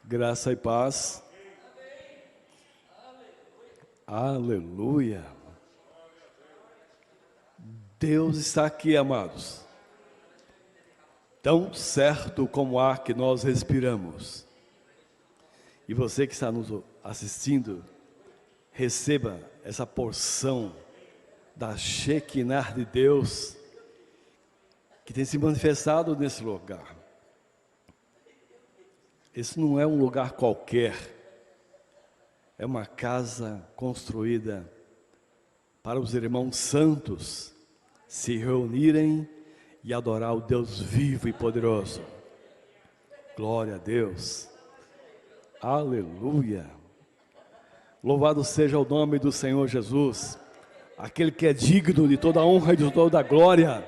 Graça e paz. Aleluia. Deus está aqui, amados. Tão certo como o ar que nós respiramos. E você que está nos assistindo, receba essa porção da Shekinah de Deus que tem se manifestado nesse lugar. Esse não é um lugar qualquer, é uma casa construída para os irmãos santos se reunirem e adorar o Deus vivo e poderoso. Glória a Deus, aleluia, louvado seja o nome do Senhor Jesus, aquele que é digno de toda a honra e de toda a glória,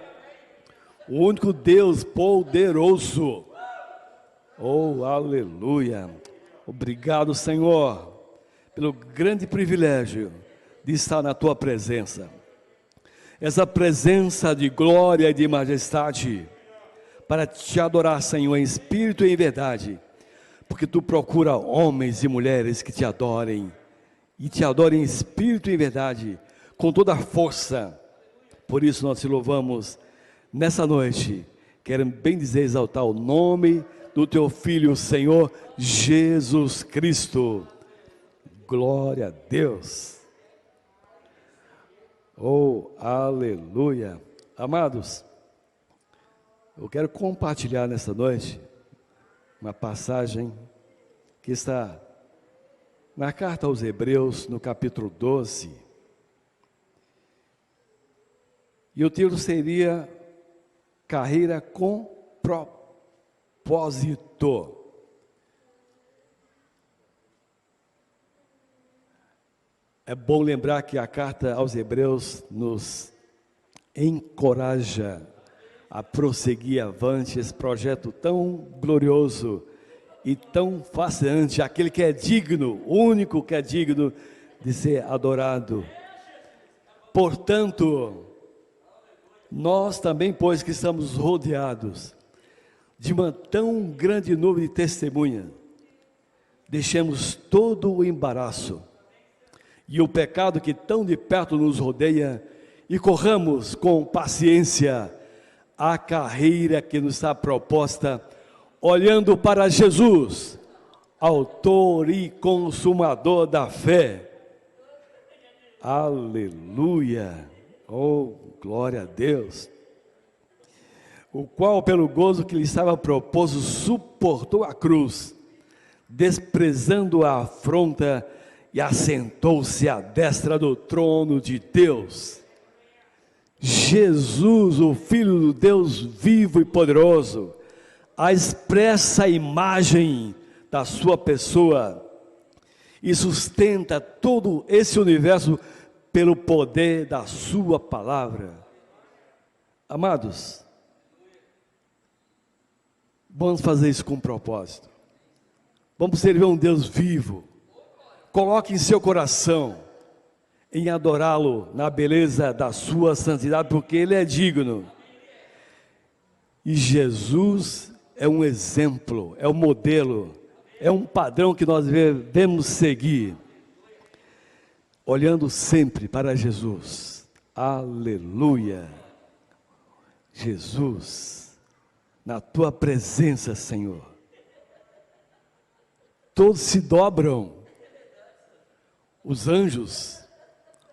o único Deus poderoso. Oh, aleluia, obrigado, Senhor, pelo grande privilégio de estar na Tua presença, essa presença de glória e de majestade, para te adorar, Senhor, em espírito e em verdade, porque Tu procura homens e mulheres que te adorem, e te adorem em espírito e em verdade, com toda a força. Por isso nós te louvamos nessa noite, quero bem dizer, exaltar o nome do Teu Filho, Senhor Jesus Cristo. Glória a Deus. Oh, aleluia. Amados, eu quero compartilhar nessa noite uma passagem que está na carta aos Hebreus, no capítulo 12. E o título seria Carreira com Propósito. É bom lembrar que a carta aos Hebreus nos encoraja a prosseguir avante esse projeto tão glorioso e tão fascinante, aquele que é digno, o único que é digno de ser adorado. Portanto, nós também, pois que estamos rodeados de uma tão grande nuvem de testemunha, deixemos todo o embaraço e o pecado que tão de perto nos rodeia e corramos com paciência a carreira que nos está proposta, olhando para Jesus, autor e consumador da fé. Aleluia, oh glória a Deus, o qual pelo gozo que lhe estava proposto suportou a cruz, desprezando a afronta, e assentou-se à destra do trono de Deus. Jesus, o Filho do Deus vivo e poderoso, a expressa imagem da sua pessoa, e sustenta todo esse universo pelo poder da sua palavra. Amados, vamos fazer isso com propósito. Vamos servir um Deus vivo. Coloque em seu coração em adorá-lo na beleza da sua santidade, porque Ele é digno. E Jesus é um exemplo, é um modelo, é um padrão que nós devemos seguir, olhando sempre para Jesus. Aleluia. Jesus, na Tua presença, Senhor, todos se dobram, os anjos,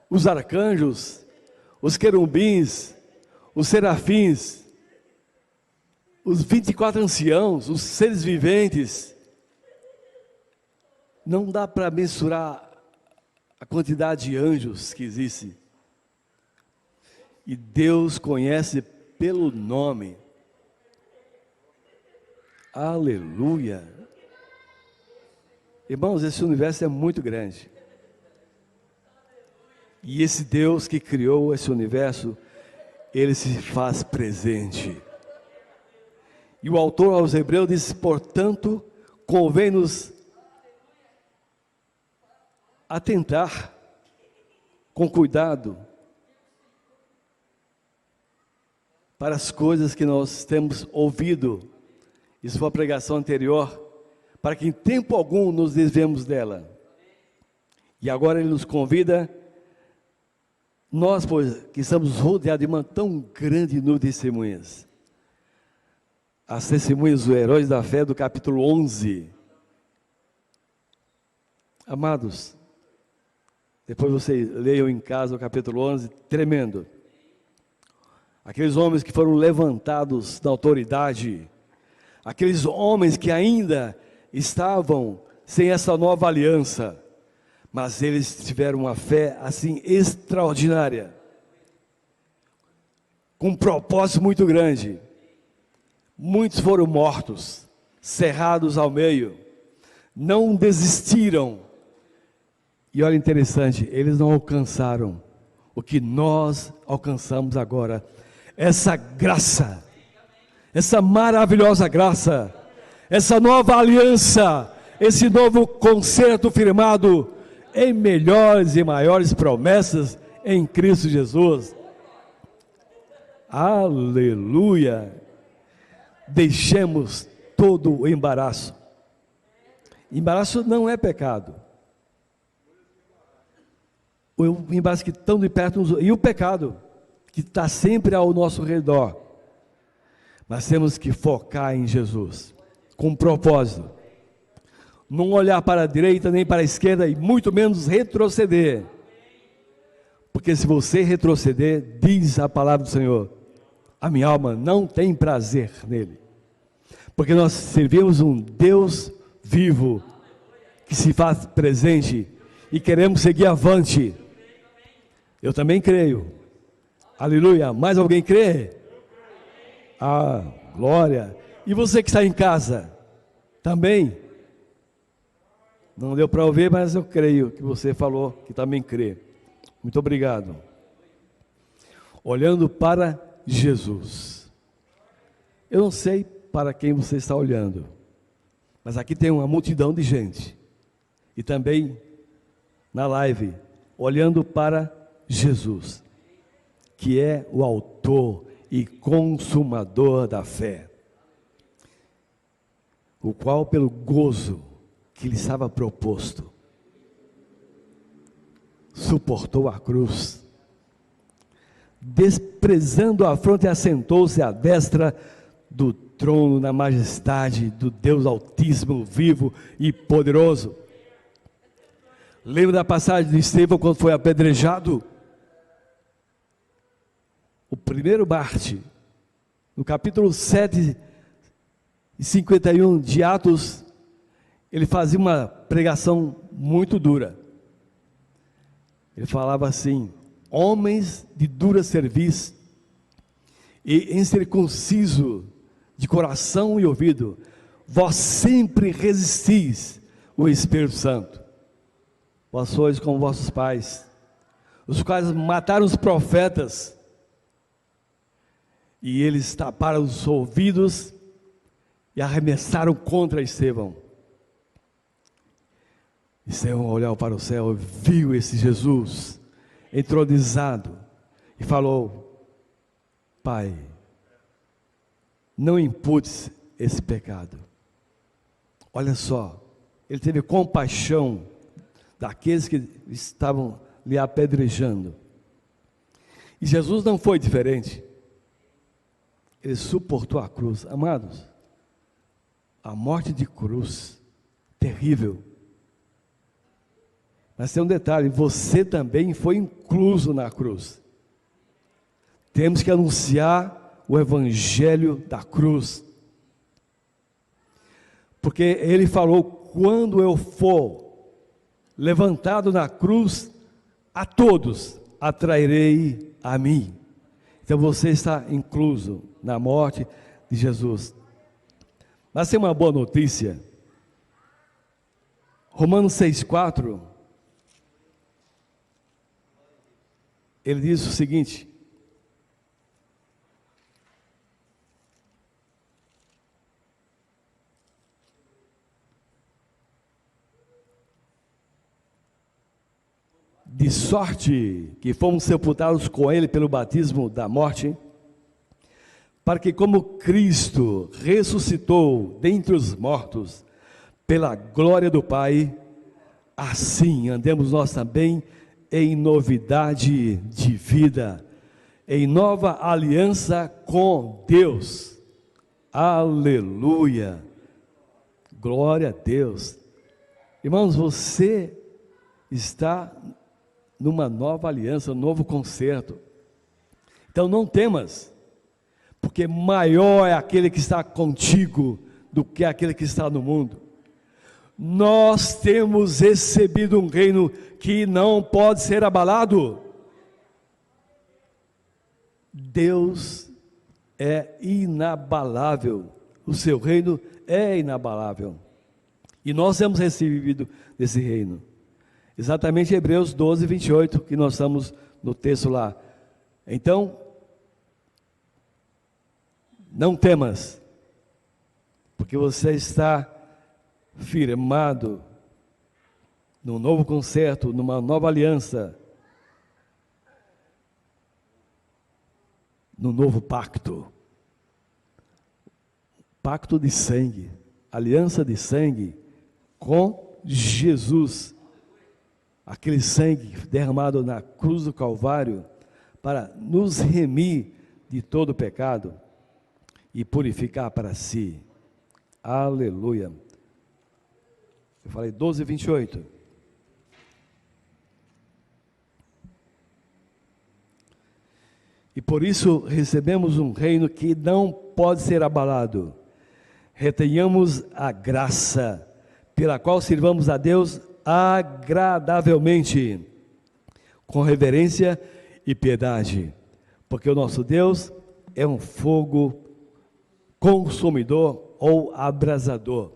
os arcanjos, os querubins, os serafins, os 24 anciãos, os seres viventes. Não dá para mensurar a quantidade de anjos que existe. E Deus conhece pelo nome. Aleluia. Irmãos, esse universo é muito grande. E esse Deus que criou esse universo, Ele se faz presente. E o autor aos Hebreus diz, portanto, convém-nos atentar com cuidado para as coisas que nós temos ouvido. Isso foi a pregação anterior, para que em tempo algum nos desviemos dela. E agora Ele nos convida, nós, pois, que estamos rodeados de uma tão grande número de testemunhas, as testemunhas dos heróis da fé do capítulo 11. Amados, depois vocês leiam em casa o capítulo 11, tremendo. Aqueles homens que foram levantados da autoridade, aqueles homens que ainda estavam sem essa nova aliança, mas eles tiveram uma fé assim extraordinária, com um propósito muito grande. Muitos foram mortos, cerrados ao meio, não desistiram. E olha interessante, eles não alcançaram o que nós alcançamos agora, essa graça, essa maravilhosa graça, essa nova aliança, esse novo concerto firmado em melhores e maiores promessas em Cristo Jesus. Aleluia! Deixemos todo o embaraço. Embaraço não é pecado. O embaraço que estão de perto, e o pecado que está sempre ao nosso redor. Mas temos que focar em Jesus, com um propósito. Não olhar para a direita nem para a esquerda e muito menos retroceder. Porque se você retroceder, diz a palavra do Senhor, a minha alma não tem prazer nele. Porque nós servimos um Deus vivo, que se faz presente e queremos seguir avante. Eu também creio. Aleluia. Mais alguém crê? Ah, glória. E você que está em casa, também? Não deu para ouvir, mas eu creio que você falou que também crê. Muito obrigado. Olhando para Jesus. Eu não sei para quem você está olhando, mas aqui tem uma multidão de gente. E também na live, olhando para Jesus, que é o autor e consumador da fé, o qual pelo gozo que lhe estava proposto, suportou a cruz, desprezando a afronta, e assentou-se à destra do trono na majestade do Deus Altíssimo, vivo e poderoso. Lembra da passagem de Estevão quando foi apedrejado? O primeiro Marte, no capítulo 7 e 51 de Atos, ele fazia uma pregação muito dura. Ele falava assim: homens de dura cerviz e incircunciso de coração e ouvido, vós sempre resistis o Espírito Santo. Vós sois como vossos pais, os quais mataram os profetas, e eles taparam os ouvidos e arremessaram contra Estevão. Estevão olhou para o céu e viu esse Jesus entronizado e falou: Pai, não imputes esse pecado. Olha só, ele teve compaixão daqueles que estavam lhe apedrejando. E Jesus não foi diferente. Ele suportou a cruz. Amados, a morte de cruz, terrível. Mas tem um detalhe: você também foi incluso na cruz. Temos que anunciar o evangelho da cruz. Porque ele falou: quando eu for levantado na cruz, a todos atrairei a mim. Então você está incluso na morte de Jesus. Mas tem uma boa notícia. Romanos 6,4, ele diz o seguinte: de sorte que fomos sepultados com ele pelo batismo da morte, para que como Cristo ressuscitou dentre os mortos, pela glória do Pai, assim andemos nós também em novidade de vida, em nova aliança com Deus. Aleluia! Glória a Deus. Irmãos, você está numa nova aliança, um novo concerto. Então não temas, porque maior é aquele que está contigo do que aquele que está no mundo. Nós temos recebido um reino que não pode ser abalado. Deus é inabalável, o seu reino é inabalável. E nós temos recebido desse reino. Exatamente Hebreus 12, 28, que nós estamos no texto lá. Então, não temas, porque você está firmado num novo concerto, numa nova aliança, num novo pacto. Pacto de sangue, aliança de sangue com Jesus. Aquele sangue derramado na cruz do Calvário para nos remir de todo pecado e purificar para si. Aleluia. Eu falei 12, 28. E por isso recebemos um reino que não pode ser abalado. Retenhamos a graça pela qual sirvamos a Deus agradavelmente, com reverência e piedade, porque o nosso Deus é um fogo consumidor ou abrasador.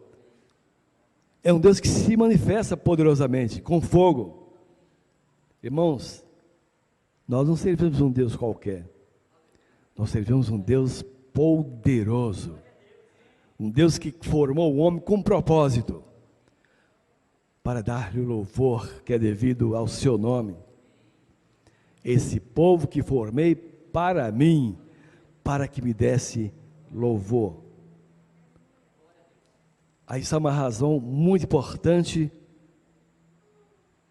É um Deus que se manifesta poderosamente, com fogo. Irmãos, nós não servimos um Deus qualquer, nós servimos um Deus poderoso, um Deus que formou o homem com propósito, para dar-lhe o louvor que é devido ao seu nome. Esse povo que formei para mim, para que me desse louvor. Aí está uma razão muito importante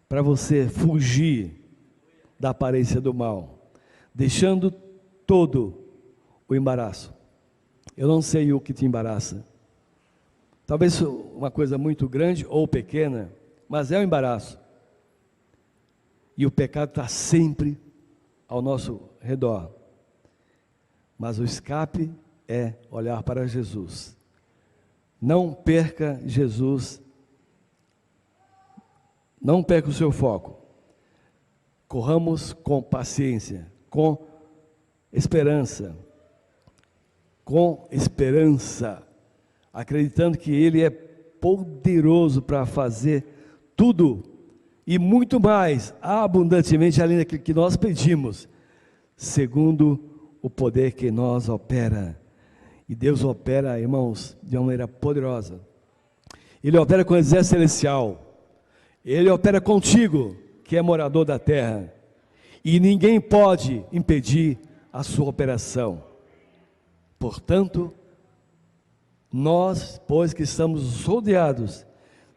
para você fugir da aparência do mal, deixando todo o embaraço. Eu não sei o que te embaraça, talvez uma coisa muito grande ou pequena, mas é um embaraço, e o pecado está sempre ao nosso redor, mas o escape é olhar para Jesus. Não perca Jesus, não perca o seu foco, corramos com paciência, com esperança, acreditando que Ele é poderoso para fazer tudo e muito mais, abundantemente, além daquilo que nós pedimos, segundo o poder que nós opera. E Deus opera, irmãos, de uma maneira poderosa. Ele opera com o exército celestial. Ele opera contigo, que é morador da terra. E ninguém pode impedir a sua operação. Portanto, nós, pois que estamos rodeados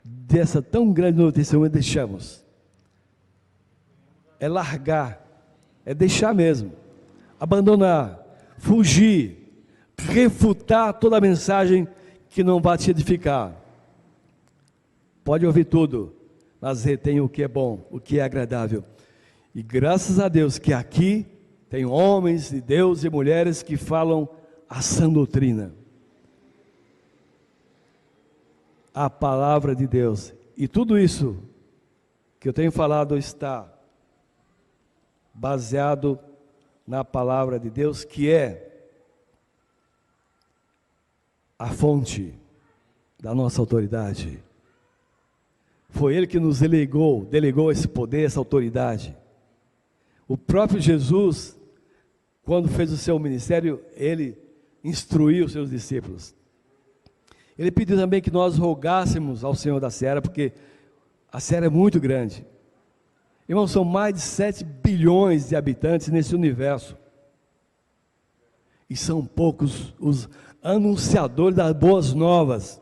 dessa tão grande notícia, deixamos. É largar, é deixar mesmo, abandonar, fugir, refutar toda a mensagem que não vai te edificar. Pode ouvir tudo, mas retém o que é bom, o que é agradável. E graças a Deus que aqui tem homens de Deus e mulheres que falam a sã doutrina, a palavra de Deus. E tudo isso que eu tenho falado está baseado na palavra de Deus, que é a fonte da nossa autoridade. Foi Ele que nos delegou esse poder, essa autoridade. O próprio Jesus, quando fez o seu ministério, Ele instruiu os seus discípulos. Ele pediu também que nós rogássemos ao Senhor da Seara, porque a Seara é muito grande. Irmãos, são mais de 7 bilhões de habitantes nesse universo. E são poucos os anunciadores das boas novas.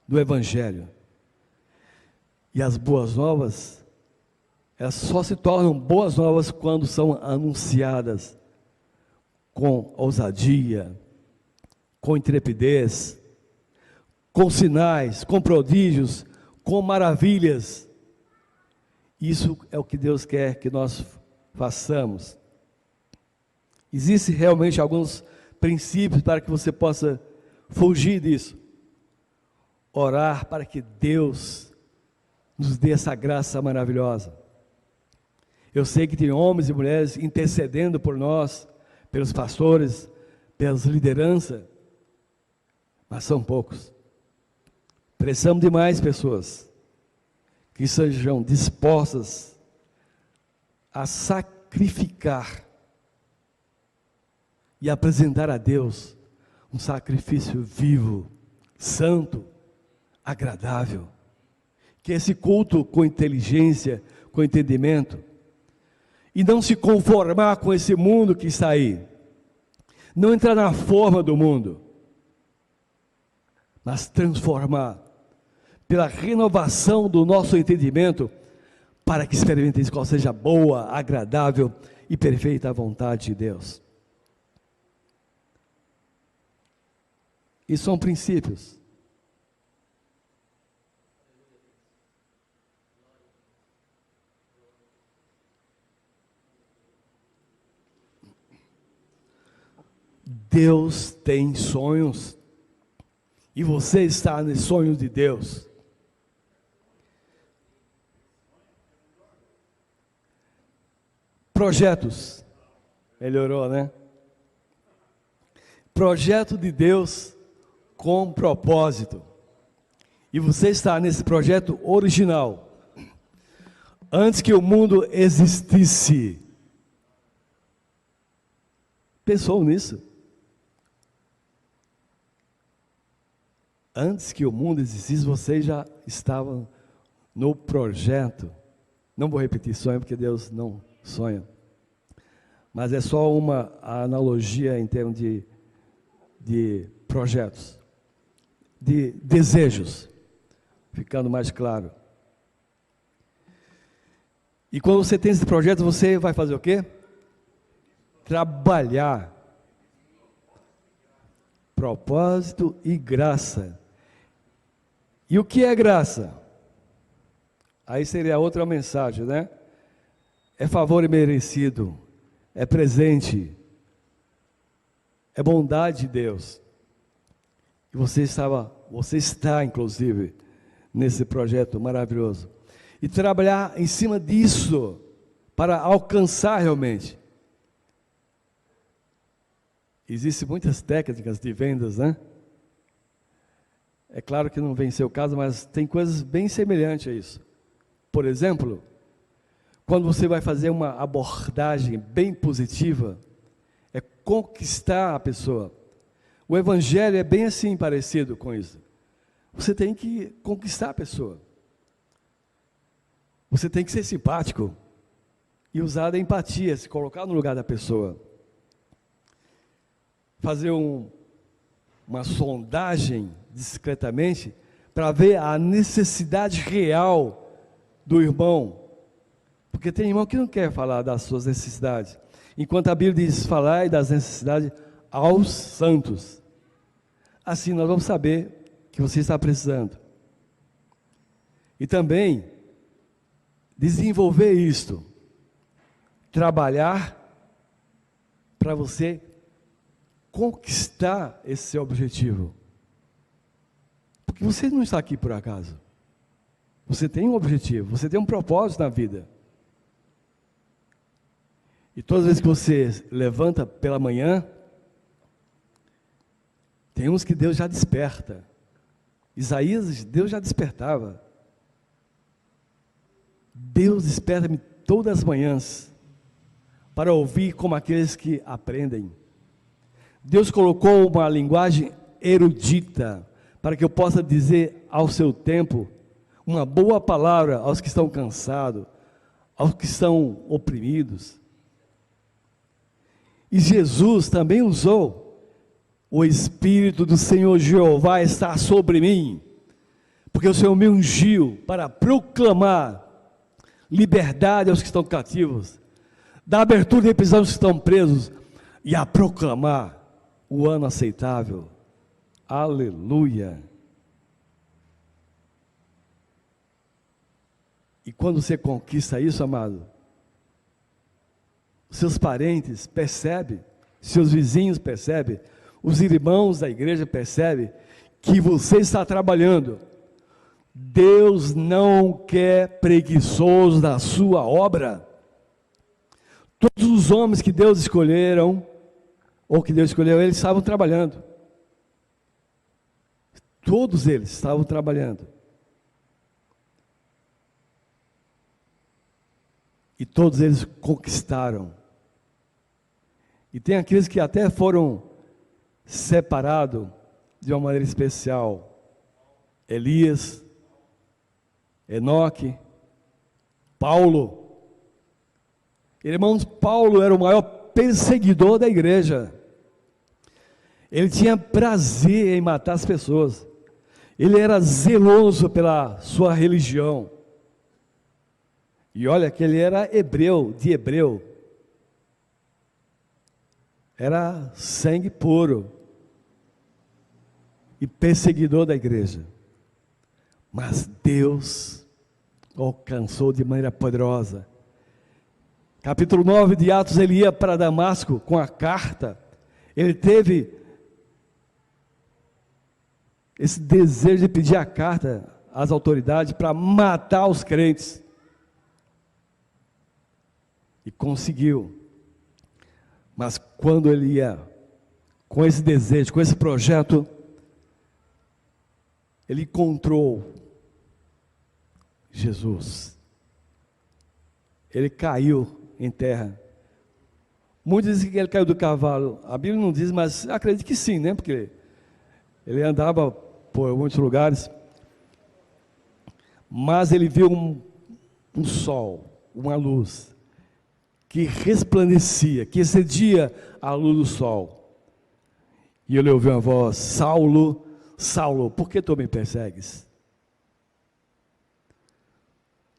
do Evangelho. E as boas novas, elas só se tornam boas novas quando são anunciadas com ousadia, com intrepidez, com sinais, com prodígios, com maravilhas. Isso é o que Deus quer que nós façamos. Existem realmente alguns princípios para que você possa fugir disso. Orar para que Deus nos dê essa graça maravilhosa. Eu sei que tem homens e mulheres intercedendo por nós, pelos pastores, pelas lideranças, mas são poucos. Precisamos de mais pessoas que sejam dispostas a sacrificar e apresentar a Deus um sacrifício vivo, santo, agradável. Que esse culto com inteligência, com entendimento, e não se conformar com esse mundo que está aí, não entrar na forma do mundo, mas transformar pela renovação do nosso entendimento, para que experimentemos qual seja a boa, agradável e perfeita vontade de Deus. E são princípios. Deus tem sonhos, e você está nos sonhos de Deus. Projetos, melhorou, né? Projeto de Deus com propósito, e você está nesse projeto original, antes que o mundo existisse. Pensou nisso? Antes que o mundo existisse, vocês já estavam no projeto. Não vou repetir sonho, porque Deus não sonha. Mas é só uma analogia em termos de projetos, de desejos, ficando mais claro. E quando você tem esse projeto, você vai fazer o quê? Trabalhar. Propósito e graça. E o que é graça? Aí seria outra mensagem, né? É favor imerecido, é presente, é bondade de Deus. E você está, inclusive, nesse projeto maravilhoso. E trabalhar em cima disso, para alcançar realmente. Existem muitas técnicas de vendas, né? É claro que não vem ser o caso, mas tem coisas bem semelhantes a isso. Por exemplo, quando você vai fazer uma abordagem bem positiva, é conquistar a pessoa. O Evangelho é bem assim, parecido com isso. Você tem que conquistar a pessoa. Você tem que ser simpático e usar a empatia, se colocar no lugar da pessoa. Fazer uma sondagem discretamente para ver a necessidade real do irmão. Porque tem irmão que não quer falar das suas necessidades. Enquanto a Bíblia diz falar das necessidades aos santos. Assim nós vamos saber que você está precisando. E também desenvolver isto. Trabalhar para você conquistar esse seu objetivo. Porque você não está aqui por acaso. Você tem um objetivo, você tem um propósito na vida. E todas as vezes que você levanta pela manhã, tem uns que Deus já desperta. Isaías, Deus já despertava. Deus desperta-me todas as manhãs para ouvir como aqueles que aprendem. Deus colocou uma linguagem erudita para que eu possa dizer ao seu tempo uma boa palavra aos que estão cansados, aos que estão oprimidos. E Jesus também usou: o Espírito do Senhor Jeová está sobre mim, porque o Senhor me ungiu para proclamar liberdade aos que estão cativos, dar abertura de prisão aos que estão presos, e a proclamar o ano aceitável. Aleluia! E quando você conquista isso, amado, seus parentes percebem, seus vizinhos percebem, os irmãos da igreja percebem que você está trabalhando. Deus não quer preguiçoso na sua obra. Todos os homens que Deus escolheram, ou que Deus escolheu, eles estavam trabalhando. Todos eles estavam trabalhando. E todos eles conquistaram. E tem aqueles que até foram separados de uma maneira especial. Elias, Enoque, Paulo. Irmãos, Paulo era o maior perseguidor da igreja. Ele tinha prazer em matar as pessoas. Ele era zeloso pela sua religião. E olha que ele era hebreu, de hebreu. Era sangue puro. E perseguidor da igreja. Mas Deus alcançou de maneira poderosa. Capítulo 9 de Atos, ele ia para Damasco com a carta. Ele teve esse desejo de pedir a carta às autoridades para matar os crentes. E conseguiu. Mas quando ele ia com esse desejo, com esse projeto, ele encontrou Jesus. Ele caiu em terra. Muitos dizem que ele caiu do cavalo. A Bíblia não diz, mas acredito que sim, né? Porque ele andava por muitos lugares. Mas ele viu um sol, uma luz, que resplandecia, que excedia a luz do sol. E ele ouviu uma voz: Saulo, Saulo, por que tu me persegues?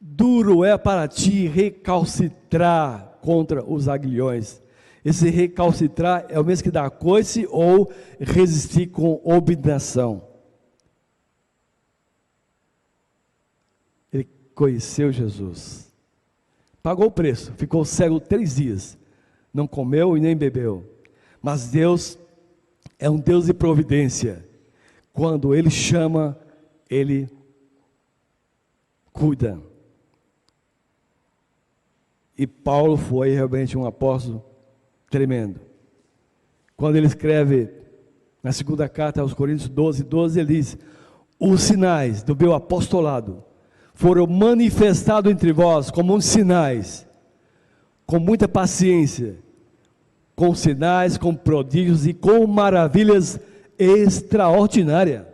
Duro é para ti recalcitrar contra os aguilhões. Esse recalcitrar é o mesmo que dar coice ou resistir com obstinação. Ele conheceu Jesus. Pagou o preço, ficou cego 3 dias. Não comeu e nem bebeu. Mas Deus é um Deus de providência. Quando Ele chama, Ele cuida. E Paulo foi realmente um apóstolo tremendo. Quando ele escreve na segunda carta aos Coríntios 12, ele diz: os sinais do meu apostolado foram manifestados entre vós como uns sinais, com muita paciência, com sinais, com prodígios e com maravilhas extraordinárias.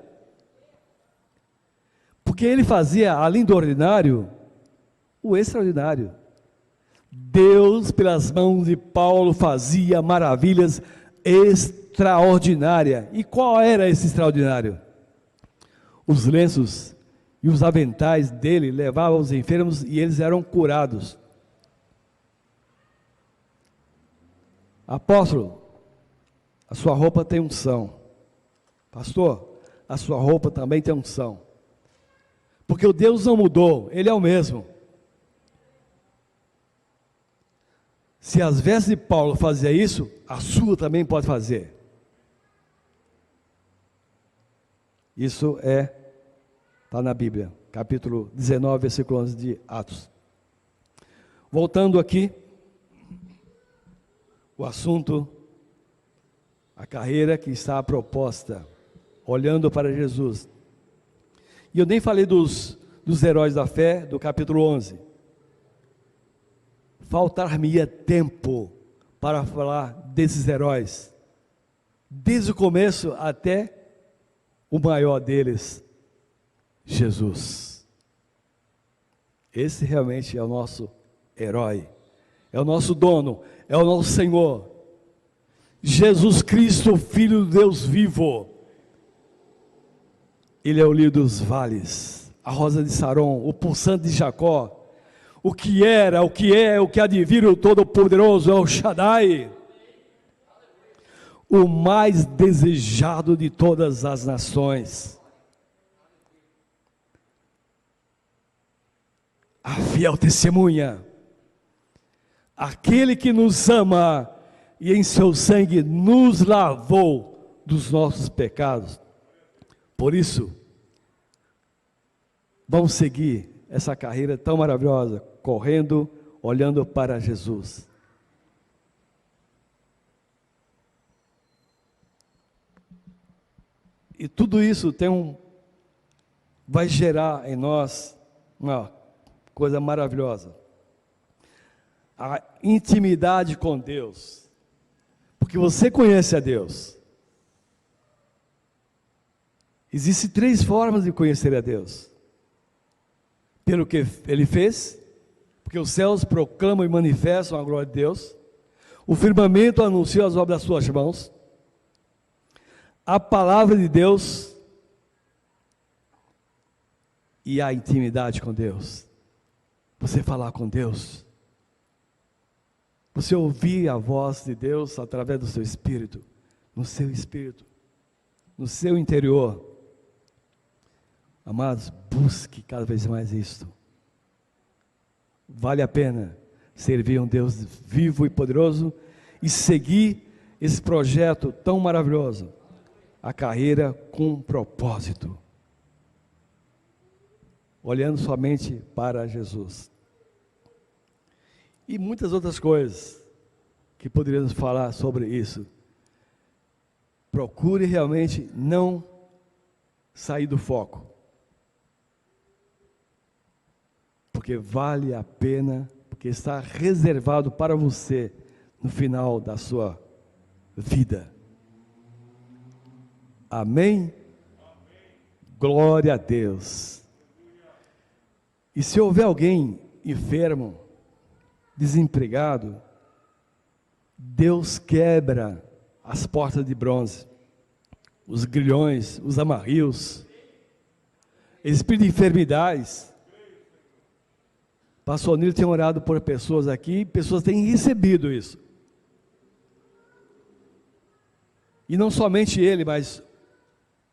Porque ele fazia, além do ordinário, o extraordinário. Deus, pelas mãos de Paulo, fazia maravilhas extraordinárias. E qual era esse extraordinário? Os lenços e os aventais dele levavam os enfermos e eles eram curados. Apóstolo, a sua roupa tem unção. Pastor, a sua roupa também tem unção. Porque o Deus não mudou, Ele é o mesmo. Se as vestes de Paulo fazia isso, a sua também pode fazer. Isso está na Bíblia, capítulo 19, versículo 11 de Atos. Voltando aqui, o assunto, a carreira que está proposta, olhando para Jesus. E eu nem falei dos heróis da fé, do capítulo 11. Faltar-me-ia tempo para falar desses heróis, desde o começo até o maior deles, Jesus. Esse realmente é o nosso herói, é o nosso dono, é o nosso Senhor, Jesus Cristo, Filho de Deus vivo. Ele é o lírio dos vales. a rosa de Saron, o pulsante de Jacó, o que era, o que é, o que há de vir, o Todo-Poderoso é o Shaddai, o mais desejado de todas as nações, a fiel testemunha, aquele que nos ama e em seu sangue nos lavou dos nossos pecados. Por isso, vamos seguir essa carreira tão maravilhosa, correndo, olhando para Jesus. E tudo isso vai gerar em nós uma coisa maravilhosa. A intimidade com Deus. Porque você conhece a Deus. Existem 3 formas de conhecer a Deus. Pelo que Ele fez, porque os céus proclamam e manifestam a glória de Deus. O firmamento anuncia as obras das suas mãos. A palavra de Deus e a intimidade com Deus. Você falar com Deus. Você ouvir a voz de Deus através do seu espírito, no seu interior. Amados, busque cada vez mais isto. Vale a pena servir um Deus vivo e poderoso e seguir esse projeto tão maravilhoso, a carreira com propósito, olhando somente para Jesus. E muitas outras coisas que poderíamos falar sobre isso. Procure realmente não sair do foco. Porque vale a pena, porque está reservado para você no final da sua vida. Amém? Glória a Deus. E se houver alguém enfermo, desempregado, Deus quebra as portas de bronze, os grilhões, os amarrios, espírito de enfermidades. Pastor Nilo tem orado por pessoas aqui, e pessoas têm recebido isso. E não somente ele, mas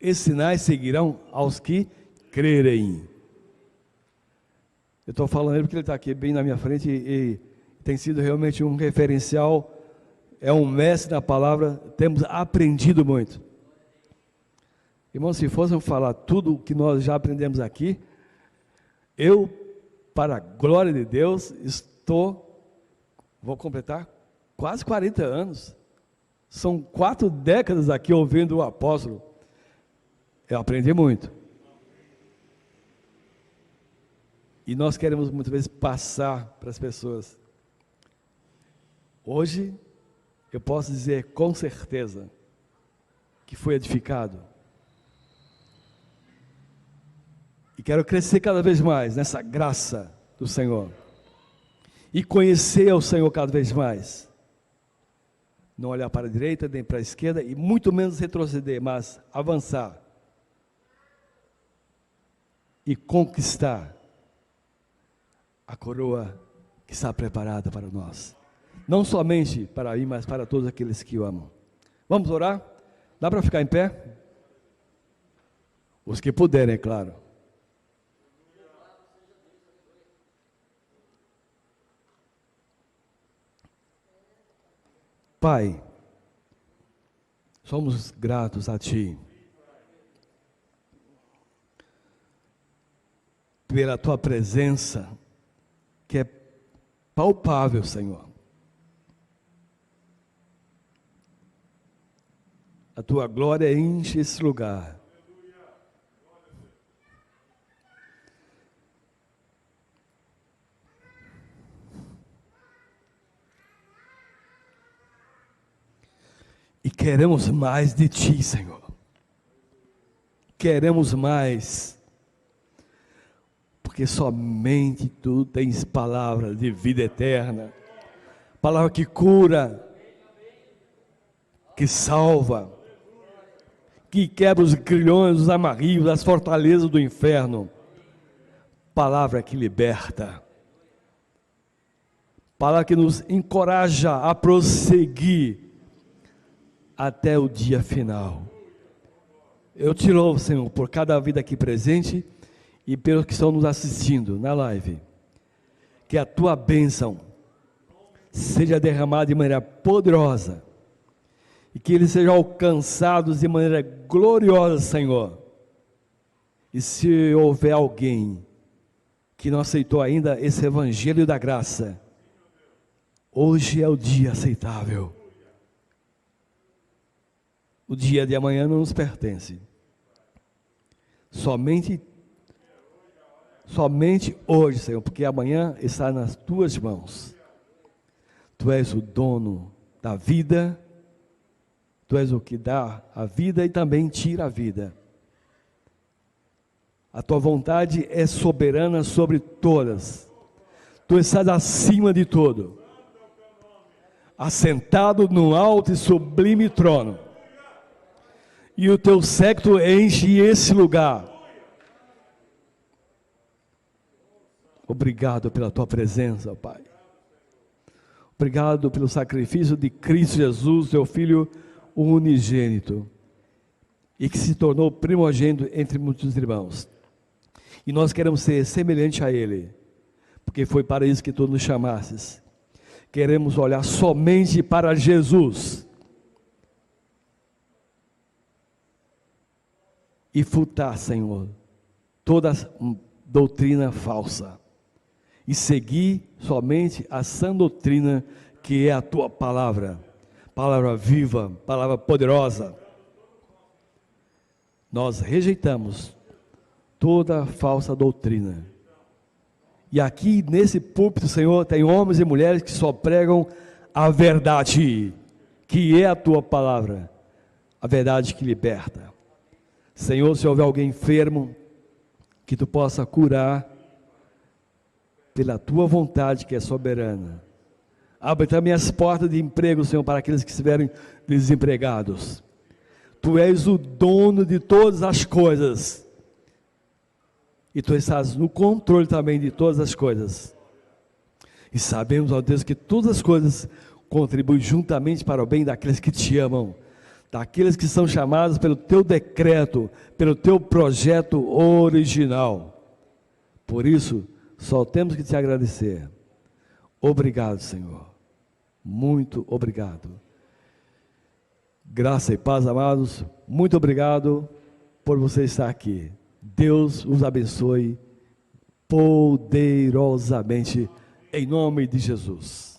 esses sinais seguirão aos que crerem. Eu estou falando ele porque ele está aqui bem na minha frente e tem sido realmente um referencial, é um mestre na palavra, temos aprendido muito. Irmãos, se fôssemos falar tudo o que nós já aprendemos aqui, eu, para a glória de Deus, vou completar quase 40 anos, são 4 décadas aqui ouvindo o apóstolo, eu aprendi muito. E nós queremos muitas vezes passar para as pessoas. Hoje, eu posso dizer com certeza que foi edificado. E quero crescer cada vez mais nessa graça do Senhor. E conhecer o Senhor cada vez mais. Não olhar para a direita, nem para a esquerda, e muito menos retroceder, mas avançar. E conquistar a coroa que está preparada para nós. Não somente para mim, mas para todos aqueles que o amam. Vamos orar? Dá para ficar em pé? Os que puderem, é claro. Pai, somos gratos a Ti pela Tua presença, que é palpável, Senhor. A Tua glória enche esse lugar. E queremos mais de Ti, Senhor. Queremos mais. Porque somente Tu tens palavra de vida eterna. Palavra que cura, que salva, que quebra os grilhões, os amarrios, as fortalezas do inferno. palavra que liberta, palavra que nos encoraja a prosseguir até o dia final. Eu te louvo, Senhor, por cada vida aqui presente e pelos que estão nos assistindo na live. Que a tua bênção seja derramada de maneira poderosa e que eles sejam alcançados de maneira gloriosa, Senhor. E se houver alguém que não aceitou ainda esse evangelho da graça, hoje é o dia aceitável. O dia de amanhã não nos pertence. Somente hoje, Senhor, porque amanhã está nas tuas mãos. Tu és o dono da vida, tu és o que dá a vida e também tira a vida. A tua vontade é soberana sobre todas. Tu estás acima de tudo, assentado no alto e sublime trono. E o teu séquito enche esse lugar. Obrigado pela tua presença, Pai. Obrigado pelo sacrifício de Cristo Jesus, teu Filho unigênito, e que se tornou primogênito entre muitos irmãos. E nós queremos ser semelhante a Ele, porque foi para isso que tu nos chamastes. Queremos olhar somente para Jesus e futar, Senhor, toda doutrina falsa e seguir somente a sã doutrina que é a tua palavra, palavra viva, palavra poderosa. Nós rejeitamos toda falsa doutrina. E aqui nesse púlpito, Senhor, tem homens e mulheres que só pregam a verdade, que é a tua palavra, a verdade que liberta. Senhor, se houver alguém enfermo, que tu possa curar pela tua vontade que é soberana. Abre também as portas de emprego, Senhor, para aqueles que estiverem desempregados. Tu és o dono de todas as coisas. E tu estás no controle também de todas as coisas. E sabemos, ó Deus, que todas as coisas contribuem juntamente para o bem daqueles que te amam, daqueles que são chamados pelo teu decreto, pelo teu projeto original. Por isso, só temos que te agradecer. Obrigado, Senhor. Muito obrigado. Graça e paz, amados. Muito obrigado por você estar aqui. Deus os abençoe poderosamente, em nome de Jesus.